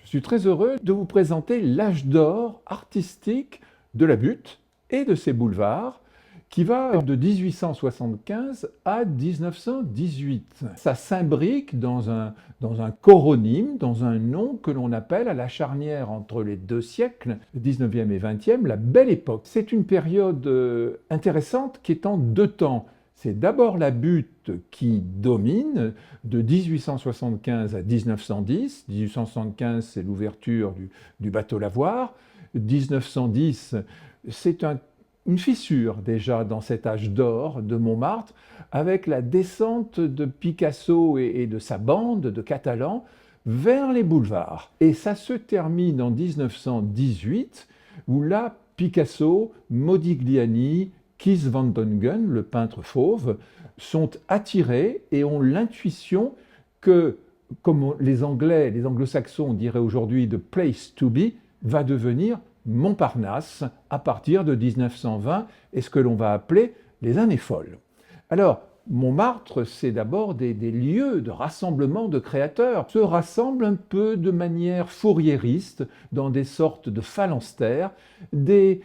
Je suis très heureux de vous présenter l'âge d'or artistique de la Butte et de ses boulevards, qui va de 1875 à 1918. Ça s'imbrique dans un choronyme, dans un nom que l'on appelle à la charnière entre les deux siècles, le 19e et 20e, la Belle Époque. C'est une période intéressante qui est en deux temps. C'est d'abord la Butte qui domine de 1875 à 1910. 1875, c'est l'ouverture du bateau Lavoir. 1910, c'est une fissure déjà dans cet âge d'or de Montmartre, avec la descente de Picasso et de sa bande de Catalans vers les boulevards. Et ça se termine en 1918, où là, Picasso, Modigliani, Kees van Dongen, le peintre fauve, sont attirés et ont l'intuition que, comme les Anglais, les Anglo-Saxons diraient aujourd'hui the place to be, va devenir Montparnasse à partir de 1920 et ce que l'on va appeler les années folles. Alors, Montmartre, c'est d'abord des lieux de rassemblement de créateurs. Se rassemblent un peu de manière fourriériste, dans des sortes de phalanstères, des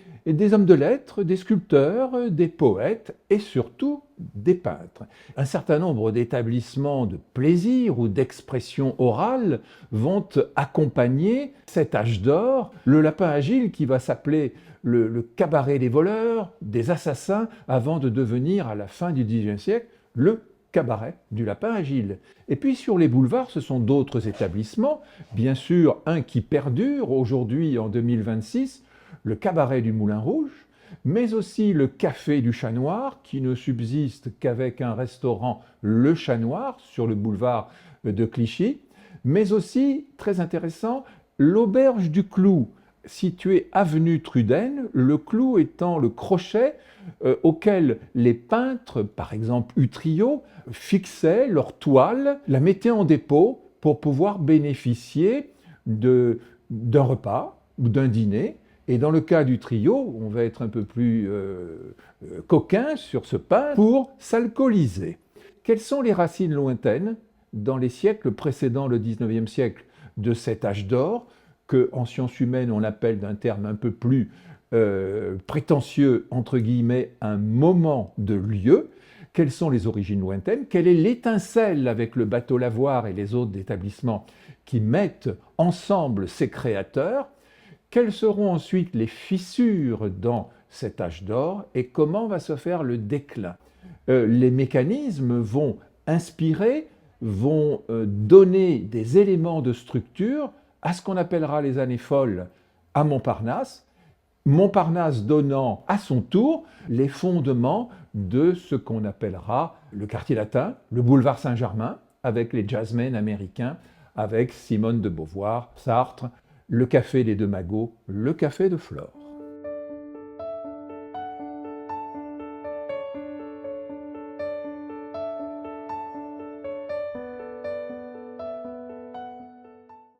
hommes de lettres, des sculpteurs, des poètes et surtout des peintres. Un certain nombre d'établissements de plaisir ou d'expression orale vont accompagner cet âge d'or. Le Lapin Agile qui va s'appeler le cabaret des voleurs, des assassins, avant de devenir, à la fin du XIXe siècle, le cabaret du Lapin Agile. Et puis sur les boulevards, ce sont d'autres établissements, bien sûr un qui perdure aujourd'hui en 2026, le cabaret du Moulin Rouge, mais aussi le café du Chat Noir, qui ne subsiste qu'avec un restaurant Le Chat Noir sur le boulevard de Clichy, mais aussi, très intéressant, l'auberge du Clou, situé avenue Truden, le clou étant le crochet auquel les peintres, par exemple Utrillo, fixaient leur toile, la mettaient en dépôt pour pouvoir bénéficier d'un repas ou d'un dîner. Et dans le cas du trio, on va être un peu plus coquin sur ce pain pour s'alcooliser. Quelles sont les racines lointaines dans les siècles précédant le 19e siècle de cet âge d'or, que en sciences humaines on appelle d'un terme un peu plus prétentieux, entre guillemets, un moment de lieu? Quelles sont les origines lointaines? Quelle est l'étincelle avec le bateau Lavoir et les autres établissements qui mettent ensemble ces créateurs? Quelles seront ensuite les fissures dans cet âge d'or et comment va se faire le déclin? Les mécanismes vont inspirer, vont donner des éléments de structure à ce qu'on appellera les années folles à Montparnasse, Montparnasse donnant à son tour les fondements de ce qu'on appellera le quartier latin, le boulevard Saint-Germain, avec les jazzmen américains, avec Simone de Beauvoir, Sartre, le café des Deux Magots, le café de Flore.